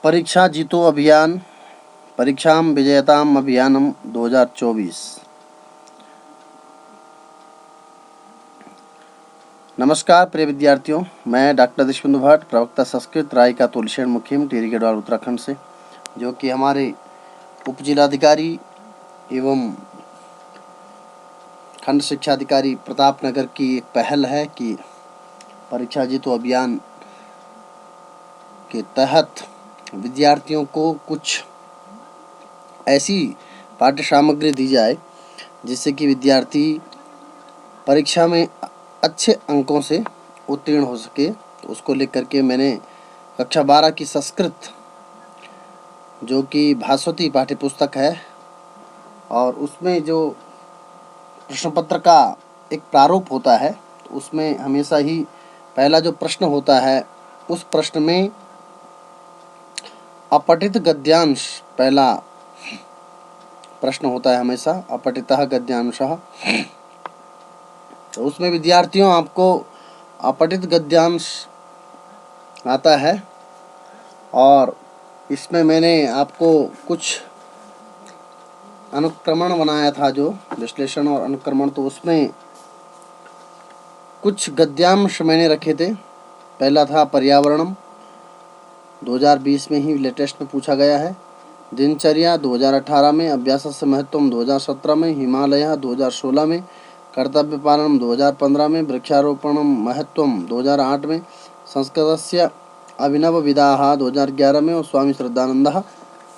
परीक्षा जीतो अभियान परीक्षां विजयताम अभियानम 2024। नमस्कार प्रिय विद्यार्थियों, मैं डॉक्टर देशबंधु भट्ट, प्रवक्ता संस्कृत रायका तुलसेन मुखिम टिहरी गढ़वाल उत्तराखंड से, जो कि हमारे उप जिलाधिकारी एवं खंड शिक्षा अधिकारी प्रतापनगर की एक पहल है कि परीक्षा जीतो अभियान के तहत विद्यार्थियों को कुछ ऐसी पाठ्य सामग्री दी जाए जिससे कि विद्यार्थी परीक्षा में अच्छे अंकों से उत्तीर्ण हो सके। तो उसको लेकर के मैंने कक्षा 12 की संस्कृत, जो कि भास्वती पाठ्य पुस्तक है, और उसमें जो प्रश्न पत्र का एक प्रारूप होता है, तो उसमें हमेशा ही पहला जो प्रश्न होता है, उस प्रश्न में अपठित गद्यांश पहला प्रश्न होता है, हमेशा अपठितः गद्यांशः। तो उसमें विद्यार्थियों आपको अपठित गद्यांश आता है, और इसमें मैंने आपको कुछ अनुक्रमण बनाया था, जो विश्लेषण और अनुक्रमण। तो उसमें कुछ गद्यांश मैंने रखे थे। पहला था पर्यावरणम, 2020 में ही लेटेस्ट में पूछा गया है। दिनचर्या 2018 में, अभ्यासस्य महत्वम 2017 में, हिमालय 2016 में, कर्तव्य पालनम 2015 में, वृक्षारोपणम महत्वम 2008 में, संस्कृतस्य अभिनव विधाः 2011 में, और स्वामी श्रद्धानंदः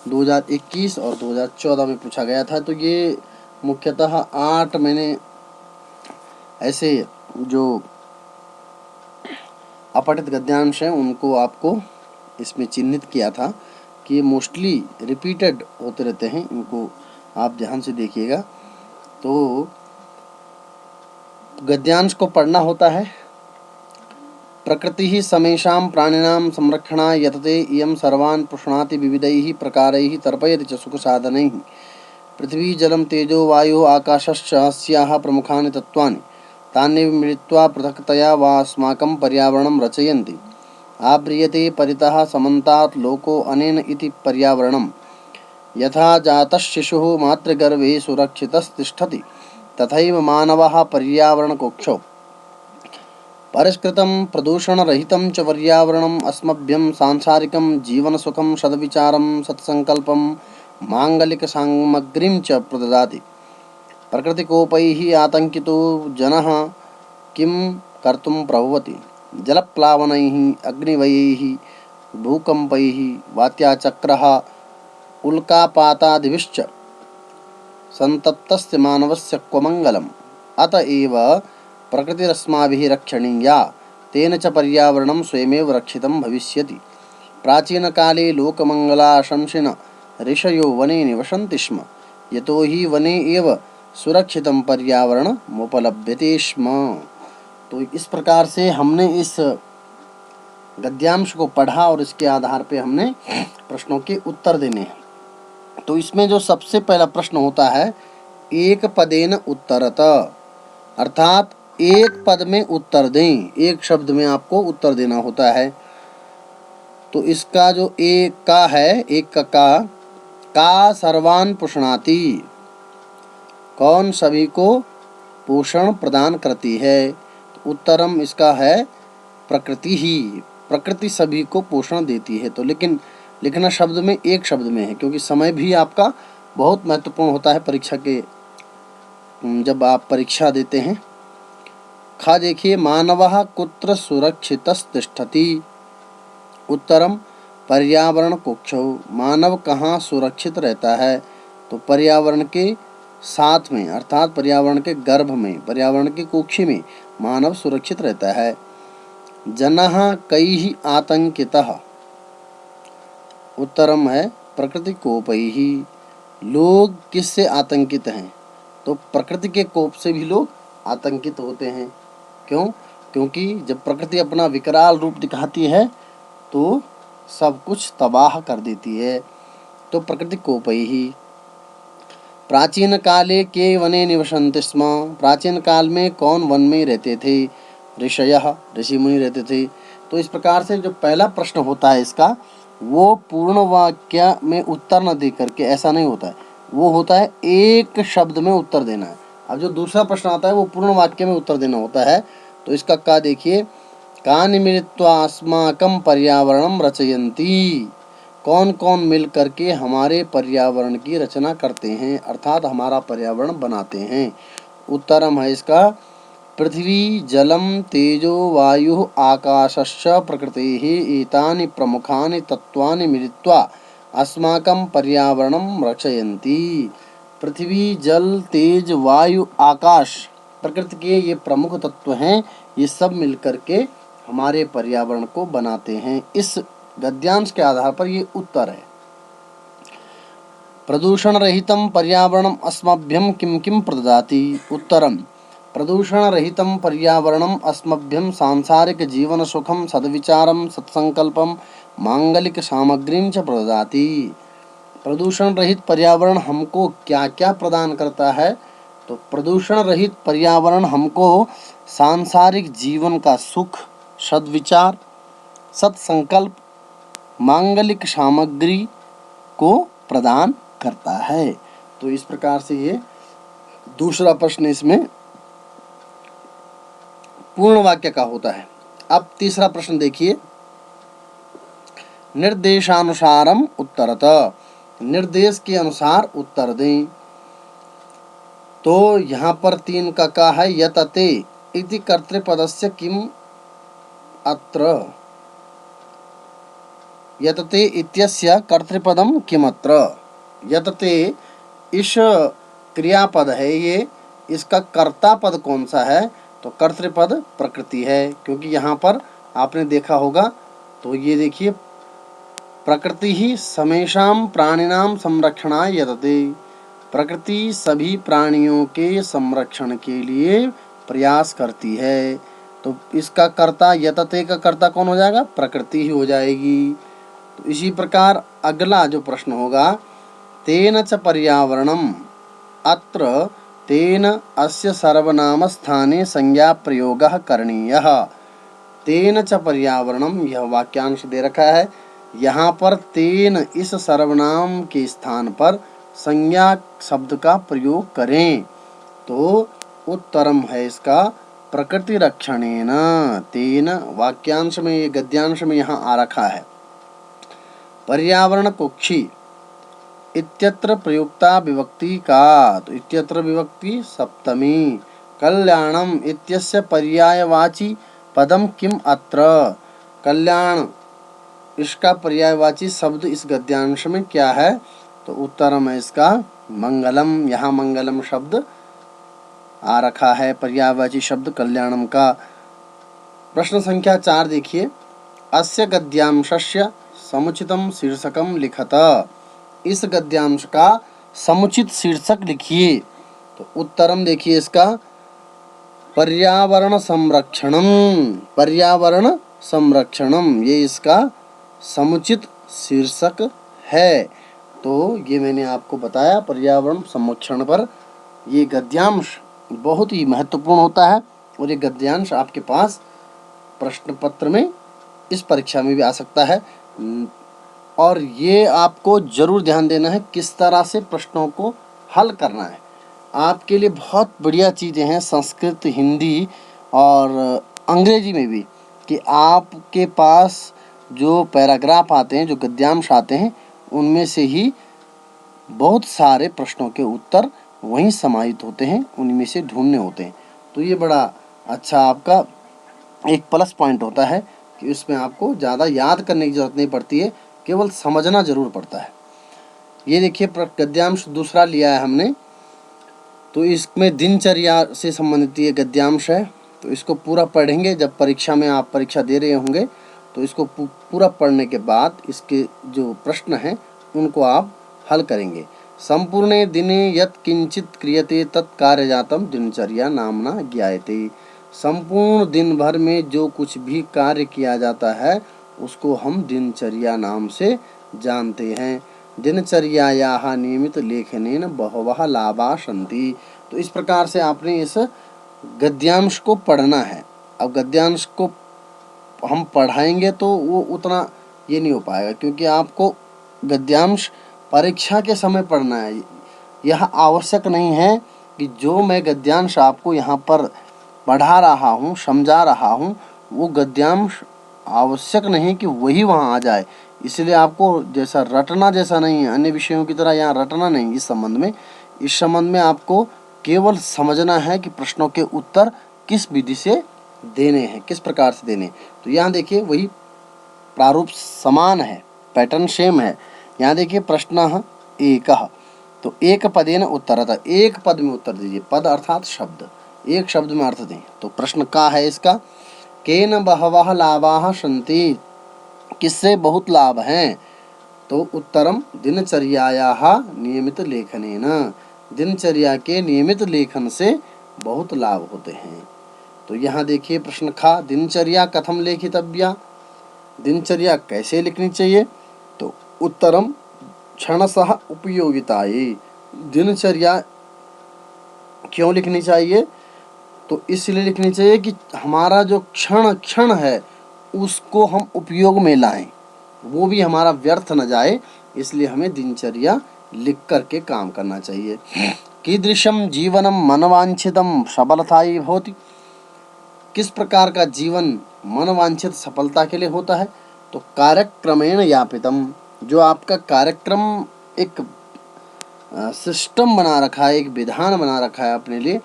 2021 और 2014 में पूछा गया था। तो ये मुख्यतः 8 मैंने ऐसे जो अपठित गद्यांश हैं उनको आपको इसमें चिन्हित किया था कि ये मोस्टली रिपीटेड होते रहते हैं, इनको आप ध्यान से देखिएगा। तो गद्यांश को पढ़ना होता है। प्रकृति ही समेषां प्राणिनां संरक्षणाय यतते इयं सर्वान् पुष्णाति विविधैः प्रकारैः तर्पयति च सुखसाधनैः। पृथ्वी जलं तेजो वायुः आकाशश्च अस्याः प्रमुखानि तत्त्वानि तान्येव मिलित्वा पृथक्तया वा अस्माकं पर्यावरणं रचयन्ति। आव्रियते परितः समन्तात् लोको अनेन इति पर्यावरणं। यथा जातशिशुः मातृगर्भे सुरक्षितस्तिष्ठति तथैव मानवः पर्यावरणकोक्षौ। परिष्कृतं प्रदूषणरहितं च पर्यावरणम् अस्मभ्यं सांसारिकं जीवनसुखं सद्विचारं सत्सङ्कल्पं माङ्गलिकसामग्रीं च प्रददाति। प्रकृतिकोपैः आतङ्कितो जनः किं कर्तुं प्रभवति। जलप्लावनैः, अग्निवयैः, भूकम्पैः, वात्याचक्रः, उल्कापातादिभिश्च संतप्तस्य मानवस्य क्व मङ्गलम्। अत एव प्रकृतिरस्माभिः रक्षणीया, तेन च पर्यावरणं स्वयमेव रक्षितं भविष्यति। प्राचीनकाले लोकमङ्गलाशंसिनः ऋषयो वने निवसन्ति स्म, यतो हि वने एव सुरक्षितं पर्यावरणमुपलभ्यते स्म। तो इस प्रकार से हमने इस गद्यांश को पढ़ा और इसके आधार पे हमने प्रश्नों के उत्तर देने हैं। तो इसमें जो सबसे पहला प्रश्न होता है, एक पदेन उत्तरत, अर्थात एक पद में उत्तर दें, एक शब्द में आपको उत्तर देना होता है। तो इसका जो एक का है, एक का सर्वान पुष्णाति, कौन सभी को पोषण प्रदान करती है। तो उत्तरम इसका है प्रकृति ही, प्रकृति सभी को पोषण देती है। तो लेकिन लिखना शब्द में एक शब्द में है, क्योंकि समय भी आपका बहुत महत्वपूर्ण होता है परीक्षा के, जब आप परीक्षा देते हैं। खा देखिए, मानवः कुत्र सुरक्षितस्तिष्ठति। उत्तरम पर्यावरण कोक्षौ, मानव कहाँ सुरक्षित रहता है। तो पर्यावरण के साथ में, अर्थात पर्यावरण के गर्भ में, पर्यावरण की कुक्षी में मानव सुरक्षित रहता है। जनः कैः आतंकितः। उत्तरम है प्रकृति कोपैः, लोग किससे आतंकित हैं। तो प्रकृति के कोप से भी लोग आतंकित होते हैं। क्यों? क्योंकि जब प्रकृति अपना विकराल रूप दिखाती है तो सब कुछ तबाह कर देती है। तो प्रकृति कोपैः। प्राचीन काले के वने निवसन्ति स्म, प्राचीन काल में कौन वन में रहते थे। ऋषयः, ऋषि मुनि रहते थे। तो इस प्रकार से जो पहला प्रश्न होता है इसका, वो पूर्ण वाक्य में उत्तर न दे करके, ऐसा नहीं होता है, वो होता है एक शब्द में उत्तर देना है। अब जो दूसरा प्रश्न आता है वो पूर्ण वाक्य में उत्तर देना होता है। तो इसका का देखिए, कानि मिलित्वा अस्माकं पर्यावरणं रचयन्ति, कौन कौन मिल करके हमारे पर्यावरण की रचना करते हैं, अर्थात हमारा पर्यावरण बनाते हैं। उत्तरम है इसका, पृथ्वी जलम तेजो वायु आकाशश्च प्रकृतेः एतानि प्रमुखानि तत्वानि मिलित्वा अस्माकं पर्यावरणं रचयन्ति। पृथ्वी जल तेज वायु आकाश प्रकृति के ये प्रमुख तत्व हैं, ये सब मिलकर के हमारे पर्यावरण को बनाते हैं। इस गद्यांश के आधार पर ये उत्तर है। प्रदूषण रहितं पर्यावरणम् अस्मभ्यं किं किं प्रददाति। उत्तरम, प्रदूषण रहितं पर्यावरणम् अस्मभ्यं सांसारिक जीवन सुखम सद्विचारम सत्संकल्पम मांगलिक सामग्रीं च प्रददाति। प्रदूषण रहित पर्यावरण हमको क्या क्या प्रदान करता है? तो प्रदूषण रहित पर्यावरण हमको सांसारिक जीवन का सुख, सद्विचार, सत्संकल्प, मांगलिक सामग्री को प्रदान करता है। तो इस प्रकार से ये दूसरा प्रश्न इसमें पूर्ण वाक्य का होता है। अब तीसरा प्रश्न देखिए, निर्देशानुसारम उत्तरत, निर्देश के अनुसार उत्तर दें। तो यहाँ पर 3 का है, यतते इति कर्तृपदस्य किम अत्र, यतते इत्यस्य कर्तृपदम किमत्र। यतते इस क्रियापद है ये, इसका कर्ता पद कौन सा है? तो कर्तृपद प्रकृति है, क्योंकि यहाँ पर आपने देखा होगा, तो ये देखिए, प्रकृति ही समेषां प्राणिनां संरक्षणाय यतते, प्रकृति सभी प्राणियों के संरक्षण के लिए प्रयास करती है। तो इसका कर्ता, यतते का कर्ता कौन हो जाएगा? प्रकृति ही हो जाएगी। तो इसी प्रकार अगला जो प्रश्न होगा, तेन च पर्यावरणम, अत्र तेन अस्य सर्वनाम स्थाने संज्ञा प्रयोगः करणीयः। तेन च पर्यावरणम, यह वाक्यांश दे रखा है, यहाँ पर तेन इस सर्वनाम के स्थान पर संज्ञा शब्द का प्रयोग करें। तो उत्तरम है इसका, प्रकृति रक्षणेन। तेन वाक्यांश में, ये गद्यांश में यहाँ आ रखा है। पर्यावरण कुक्षी इत्यत्र प्रयुक्ता विभक्ति का, तो इत्यत्र विभक्ति सप्तमी। कल्याणम इत्यस्य पर्यायवाची पदम किम अत्र, कल्याण इसका पर्यायवाची शब्द इस गद्यांश में क्या है? तो उत्तरम है इसका मंगलम। यहाँ मंगलम शब्द आ रखा है, पर्यायवाची शब्द कल्याणम का। प्रश्न संख्या 4 देखिए, अस्य गद्यांशस्य समुचितम शीर्षकम लिखत, इस गद्यांश का समुचित शीर्षक लिखिए। तो उत्तरम देखिए इसका, पर्यावरण संरक्षणम, पर्यावरण संरक्षणम, ये इसका समुचित शीर्षक है। तो ये मैंने आपको बताया, पर्यावरण संरक्षण पर ये गद्यांश बहुत ही महत्वपूर्ण होता है, और ये गद्यांश आपके पास प्रश्न पत्र में, इस परीक्षा में भी आ सकता है। और ये आपको जरूर ध्यान देना है किस तरह से प्रश्नों को हल करना है। आपके लिए बहुत बढ़िया चीज़ें हैं संस्कृत, हिंदी और अंग्रेजी में भी, कि आपके पास जो पैराग्राफ आते हैं, जो गद्यांश आते हैं, उनमें से ही बहुत सारे प्रश्नों के उत्तर वहीं समाहित होते हैं, उनमें से ढूंढने होते हैं। तो ये बड़ा अच्छा आपका एक प्लस पॉइंट होता है कि उसमें आपको ज़्यादा याद करने की ज़रूरत नहीं पड़ती है, केवल समझना जरूर पड़ता है। ये देखिए गद्यांश दूसरा लिया है हमने, तो इसमें दिनचर्या से संबंधित ये गद्यांश है। तो इसको पूरा पढ़ेंगे, जब परीक्षा में आप परीक्षा दे रहे होंगे तो इसको पूरा पढ़ने के बाद इसके जो प्रश्न हैं उनको आप हल करेंगे। संपूर्णे दिने यत् किंचित क्रियते तत् कार्यजातम दिनचर्या नामना ज्ञायते, संपूर्ण दिन भर में जो कुछ भी कार्य किया जाता है उसको हम दिनचर्या नाम से जानते हैं। दिनचर्यायाः नियमित लेखनेन बहवः लाभा सन्ति। तो इस प्रकार से आपने इस गद्यांश को पढ़ना है। अब गद्यांश को हम पढ़ाएंगे तो वो उतना ये नहीं हो पाएगा, क्योंकि आपको गद्यांश परीक्षा के समय पढ़ना है। यह आवश्यक नहीं है कि जो मैं गद्यांश आपको यहाँ पर पढ़ा रहा हूँ, समझा रहा हूँ, वो गद्यांश आवश्यक नहीं कि वही वहाँ आ जाए। इसलिए आपको जैसा रटना जैसा नहीं है, अन्य विषयों की तरह यहाँ रटना नहीं। इस संबंध में आपको केवल समझना है कि प्रश्नों के उत्तर किस विधि से देने हैं, किस प्रकार से देने। तो यहाँ देखिए वही प्रारूप समान है, पैटर्न सेम है। यहाँ देखिए प्रश्न एकः, तो एक पदेन उत्तरतः, एक पद में उत्तर दीजिए। पद अर्थात शब्द, एक शब्द में अर्थ दें। तो प्रश्न का है इसका, केन बहवः लाभाः सन्ति, किससे बहुत लाभ हैं। तो उत्तरम दिनचर्यायाः नियमित लेखनेन, दिनचर्या के नियमित लेखन से बहुत लाभ होते हैं। तो यहाँ देखिए प्रश्न खा, दिनचर्या कथम लेखितव्या, दिनचर्या कैसे लिखनी चाहिए। तो उत्तरम क्षणशः उपयोगिताये, दिनचर्या क्यों लिखनी चाहिए, तो इसलिए लिखनी चाहिए कि हमारा जो क्षण क्षण है उसको हम उपयोग में लाएं, वो भी हमारा व्यर्थ न जाए। इसलिए हमें दिनचर्या लिख करके काम करना चाहिए। कीदृशम जीवनम मनवांछितम सफलतायै भवति, किस प्रकार का जीवन मनवांछित सफलता के लिए होता है। तो कार्यक्रमेण यापितम, जो आपका कार्यक्रम एक सिस्टम बना रखा है, एक विधान बना रखा है अपने लिए,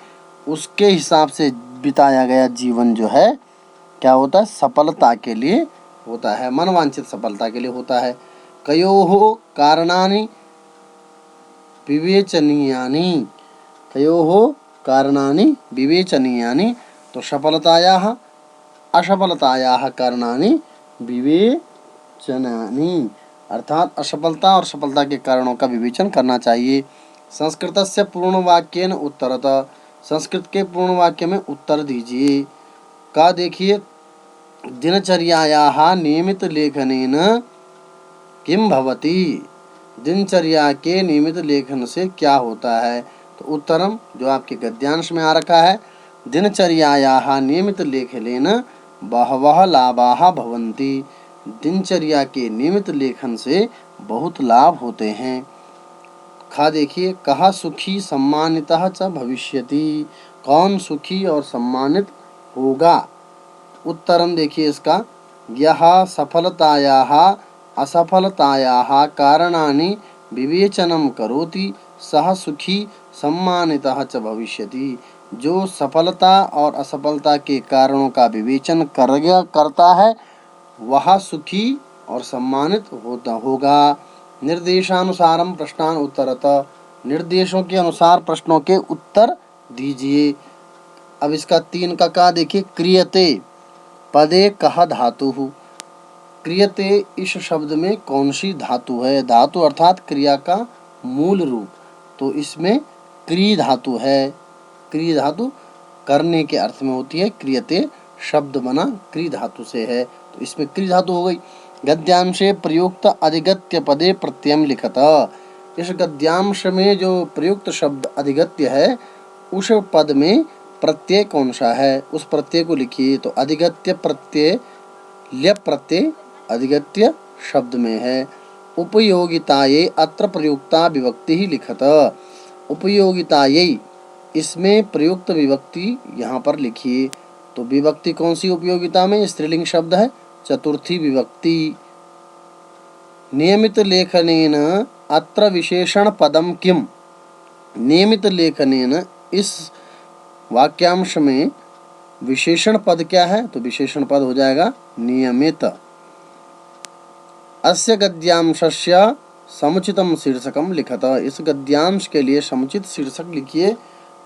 उसके हिसाब से बिताया गया जीवन जो है क्या होता है, सफलता के लिए होता है, मनवांछित सफलता के लिए होता है। कयोः कारणानि विवेचनीयानि, कयोः कारणानि विवेचनीयानि, तो सफलतायाः असफलतायाः कारणानि विवेचनानि, अर्थात असफलता और सफलता के कारणों का विवेचन करना चाहिए। संस्कृतस्य पूर्णवाक्येन उत्तरतः, संस्कृत के पूर्ण वाक्य में उत्तर दीजिए। का देखिए, दिनचर्यायाः नियमित लेखनेन किम भवति, दिनचर्या के नियमित लेखन से क्या होता है। तो उत्तरम जो आपके गद्यांश में आ रखा है, दिनचर्यायाः नियमित लेखनेन बहवः लाभाः भवन्ति, दिनचर्या के नियमित लेखन से बहुत लाभ होते हैं। खा देखिए, कहा सुखी सम्मानितः च भविष्यति, कौन सुखी और सम्मानित होगा। उत्तरम देखिए इसका, यह सफलतायाः असफलतायाः कारणानि विवेचनं करोति सः सुखी सम्मानितः च भविष्यति, जो सफलता और असफलता के कारणों का विवेचन करता है वह सुखी और सम्मानित होगा। निर्देशानुसारम प्रश्नान उत्तरतः, निर्देशों के अनुसार प्रश्नों के उत्तर दीजिए। अब इसका 3 का देखिए, क्रियते पदे कह धातुः, क्रियते इस शब्द में कौन सी धातु है। धातु अर्थात क्रिया का मूल रूप, तो इसमें क्री धातु है। क्री धातु करने के अर्थ में होती है, क्रियते शब्द बना क्री धातु से है, तो इसमें क्री धातु हो गई। गद्यांशे प्रयुक्त अधिगत्य पदे प्रत्ययम लिखत, इस गद्यांश में जो प्रयुक्त शब्द अधिगत्य है उस पद में प्रत्यय कौन सा है, उस प्रत्यय को लिखिए। तो अधिगत्य प्रत्यय ल्यप प्रत्यय अधिगत्य शब्द में है। उपयोगितायै अत्र प्रयुक्ता विभक्ति ही लिखत, उपयोगितायै इसमें प्रयुक्त विभक्ति यहाँ पर लिखिए। तो विभक्ति कौन सी उपयोगिता में, स्त्रीलिंग शब्द है, चतुर्थी विभक्ति। नियमित लेखनेन अत्र विशेषण पदम किम, नियमित लेखनेन इस वाक्यांश में विशेषण पद क्या है, तो विशेषण पद हो जाएगा नियमित। अस्य गद्यांशस्य समुचितम शीर्षकम लिखत, इस गद्यांश के लिए समुचित शीर्षक लिखिए।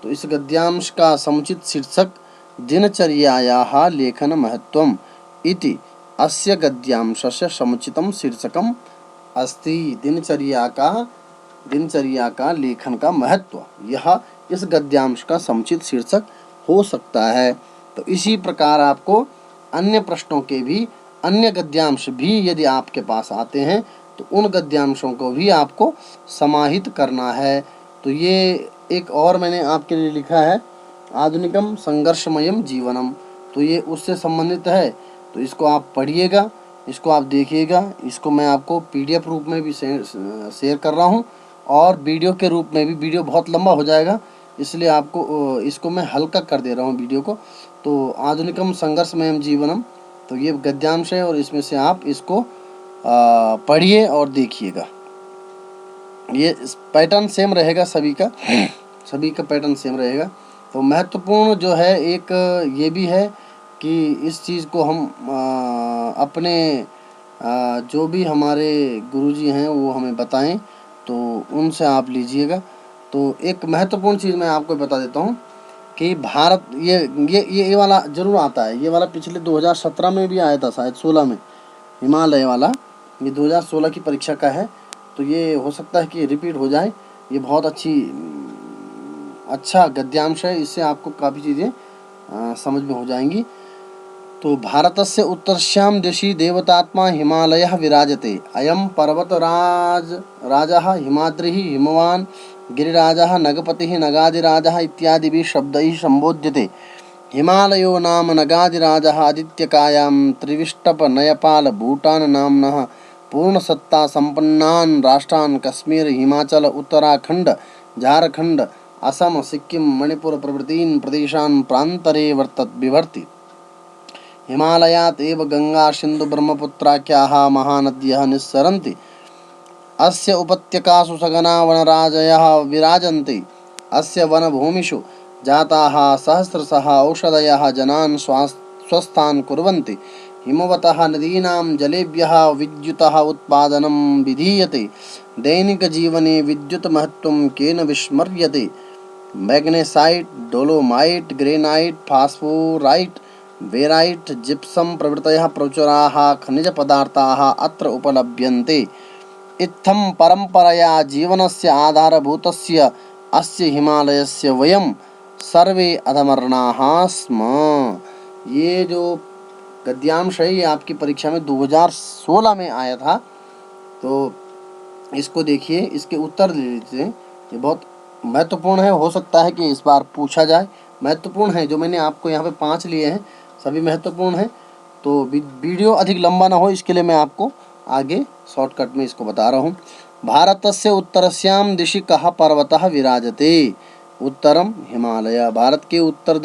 तो इस गद्यांश का समुचित शीर्षक दिनचर्यायाः लेखन महत्वम इति अस्य गद्यांशस्य समुचितम शीर्षकम अस्ति, दिनचर्या का लेखन का महत्व यह इस गद्यांश का समुचित शीर्षक हो सकता है। तो इसी प्रकार आपको अन्य प्रश्नों के भी अन्य गद्यांश भी यदि आपके पास आते हैं तो उन गद्यांशों को भी आपको समाहित करना है। तो ये एक और मैंने आपके लिए लिखा है, आधुनिकम संघर्षमयम जीवनम, तो ये उससे संबंधित है, तो इसको आप पढ़िएगा। इसको आप देखिएगा। इसको मैं आपको पीडीएफ रूप में भी शेयर कर रहा हूँ और वीडियो के रूप में भी। वीडियो बहुत लंबा हो जाएगा, इसलिए आपको इसको मैं हल्का कर दे रहा हूँ वीडियो को। तो आधुनिकम संघर्षमयम जीवनम, तो ये गद्यांश है और इसमें से आप इसको पढ़िए और देखिएगा। ये पैटर्न सेम रहेगा सभी का, सभी का पैटर्न सेम रहेगा। तो महत्वपूर्ण जो है एक ये भी है कि इस चीज़ को हम अपने जो भी हमारे गुरुजी हैं वो हमें बताएं, तो उनसे आप लीजिएगा। तो एक महत्वपूर्ण चीज़ मैं आपको बता देता हूँ कि भारत ये वाला ज़रूर आता है। ये वाला पिछले 2017 में भी आया था, शायद 16 में, हिमालय वाला। ये 2016 की परीक्षा का है, तो ये हो सकता है कि रिपीट हो जाए। ये बहुत अच्छा गद्यांश है, इससे आपको काफ़ी चीज़ें समझ में हो जाएंगी। तो भारतस्य उत्तरस्यां दिशि देवतात्मा हिमालयः विराजते। अयं पर्वतराजः हिमाद्रिः हिमवान् गिरिराजः नगपतिः नगाधिराजः इत्यादिभिः शब्दैः सम्बोध्यते। हिमालयो नाम नगाधिराजः आदित्यकायां त्रिविष्टप भूटान नाम्नः पूर्णसत्ता संपन्नान् राष्ट्रान् कश्मीर हिमाचल उत्तराखंड झारखंड असम सिक्किम मणिपुर प्रभृतीन् प्रदेशान् प्रान्तरे बिभर्ति। हिमालयात् एव गंगा सिंधु ब्रह्मपुत्राख्याः महानद्यः निस्सरन्ति। अस्य उपत्यकासु सघना वनराजयः विराजन्ते। अस्य वनभूमिषु जाताः सहस्रशः औषधयः जनान् स्वस्थान् कुर्वन्ति। हिमवतः नदीनां जलेभ्यः विद्युतः उत्पादनं विधीयते। दैनिकजीवने विद्युत् महत्त्वं केन विस्मर्यते। मैग्नेसाइट, डोलोमाइट, ग्रेनाइट, फास्फोराइट, वेराइट, जिप्सम प्रभृतयः प्रचुराः खनिजपदार्थाः अत्र उपलभ्यन्ते। इत्थं परम्परया जीवनस्य आधारभूतस्य अस्य हिमालयस्य वयं सर्वे अधमर्णाः स्म। ये जो गद्यांश है ये आपकी परीक्षा में 2016 में आया था, तो इसको देखिए, इसके उत्तर दे लीजिए। ये बहुत महत्वपूर्ण है, हो सकता है कि इस बार पूछा जाए। महत्वपूर्ण है, जो मैंने आपको यहाँ पे 5 लिए हैं सभी महत्वपूर्ण हैं। तो वीडियो अधिक लंबा ना हो, इसके लिए मैं आपको आगे शॉर्टकट में इसको बता रहा हूँ। भारतस्य उत्तरस्यां दिशि कः पर्वतः विराजते। उत्तरम हिमालय। भारत के उत्तर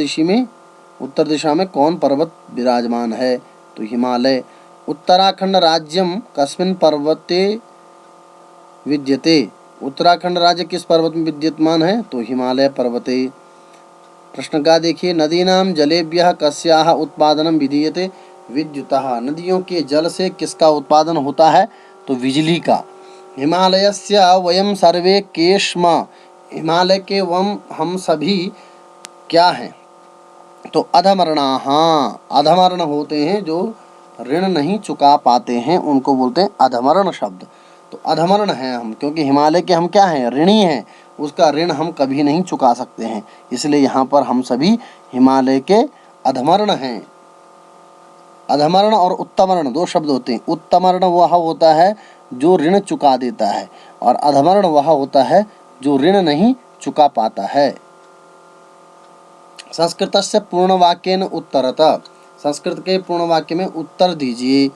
दिशा में कौन पर्वत विराजमान है, तो हिमालय। उत्तराखंड राज्यम कस्मिन् पर्वते विद्यते। उत्तराखंड राज्य किस पर्वत में विद्यमान है, तो हिमालय पर्वते। प्रश्न का देखिए, नदीनां जलेभ्यः कस्याः उत्पादनं विधीयते। विद्युतः। नदियों के जल से किसका उत्पादन होता है, तो बिजली का। हिमालयस्य वयं सर्वे के स्म। हिमालय के हम सभी क्या हैं, तो अधमर्णाः। अधमर्ण होते हैं जो ऋण नहीं चुका पाते हैं, उनको बोलते हैं अधमर्ण शब्द। तो अधमर्ण हैं हम, क्योंकि हिमालय के हम क्या हैं, ऋणी हैं। उसका ऋण हम कभी नहीं चुका सकते हैं, इसलिए यहाँ पर हम सभी हिमालय के अधमर्ण हैं। अधमर्ण और उत्तमर्ण 2 शब्द होते हैं। उत्तमर्ण वह होता है जो ऋण चुका देता है, और अधमर्ण वह होता है जो ऋण नहीं चुका पाता है। संस्कृतस्य पूर्णवाक्येन उत्तरतः। संस्कृत के पूर्ण वाक्य में उत्तर दीजिए।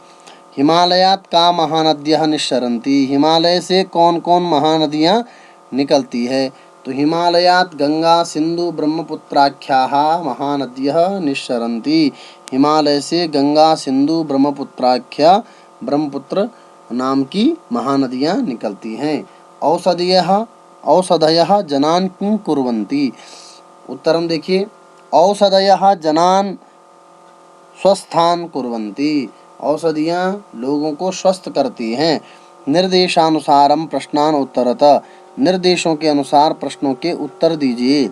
हिमालयात् का महानद्यः निस्सरन्ति। हिमालय से कौन कौन महानदियाँ निकलती है, तो हिमालयात् गंगा सिंधु ब्रह्मपुत्राख्याः महानद्यः निस्सरन्ति। हिमालय से गंगा सिंधु ब्रह्मपुत्राख्या ब्रह्मपुत्र नाम की महानदियाँ निकलती हैं। औषधयः जनान् किं कुर्वन्ति। उत्तरम देखिए, औषधयः जनान् स्वस्थान् कुर्वन्ति। औषधियाँ लोगों को स्वस्थ करती हैं। निर्देशानुसारम प्रश्नान उत्तरतः। निर्देशों के अनुसार प्रश्नों के उत्तर दीजिए।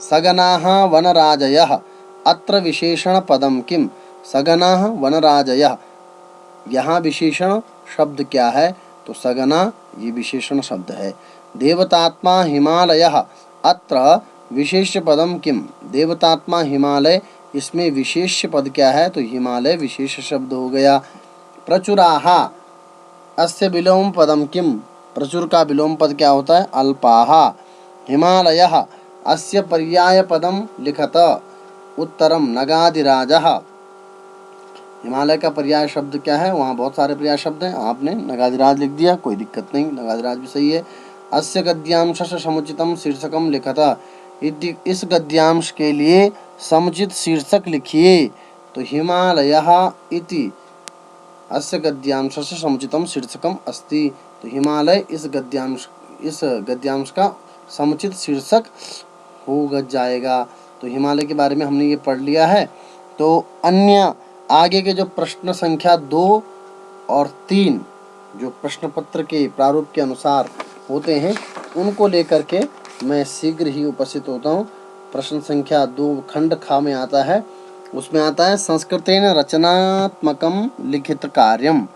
सगनाः वनराजयः अत्र विशेषण पदम किम। सगनाः वनराजयः, यहाँ विशेषण शब्द क्या है, तो सगना ये विशेषण शब्द है। देवतात्मा हिमालयः अत्र विशेष पदम किम। देवतात्मा हिमालय, इसमें विशेष पद क्या है, तो हिमालय विशेष शब्द हो गया। प्रचुराः अस्य विलोम पदम किम। प्रचुर का विलोम पद क्या होता है, अल्पाः। हिमालयः अस्य पर्याय पदम लिखत। उत्तरम नगाधिराजः। हिमालय का पर्याय शब्द क्या है? वहाँ बहुत सारे पर्याय शब्द हैं, आपने नगाधिराज लिख दिया, कोई दिक्कत नहीं, नगाधिराज भी सही है। अस्य गद्यांशस्य समुचितम शीर्षकम लिखता, इस गद्यांश के लिए समुचित शीर्षक लिखिए। तो हिमालयः इति अस्य गद्यांशस्य समुचितम शीर्षकम अस्ति। तो हिमालय इस गद्यांश का समुचित शीर्षक हो जाएगा। तो हिमालय के बारे में हमने ये पढ़ लिया है। तो अन्य आगे के जो प्रश्न संख्या 2 और 3 जो प्रश्न पत्र के प्रारूप के अनुसार होते हैं, उनको लेकर के मैं शीघ्र ही उपस्थित होता हूँ। प्रश्न संख्या 2 खंड खा में आता है, उसमें आता है संस्कृतेन रचनात्मकम लिखित कार्यम।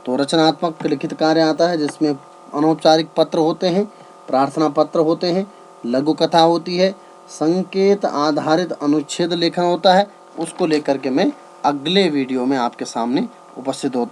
तो रचनात्मक लिखित कार्य आता है जिसमें अनौपचारिक पत्र होते हैं, प्रार्थना पत्र होते हैं, लघु कथा होती है, संकेत आधारित अनुच्छेद लेखन होता है। उसको लेकर के मैं अगले वीडियो में आपके सामने उपस्थित होता हूँ।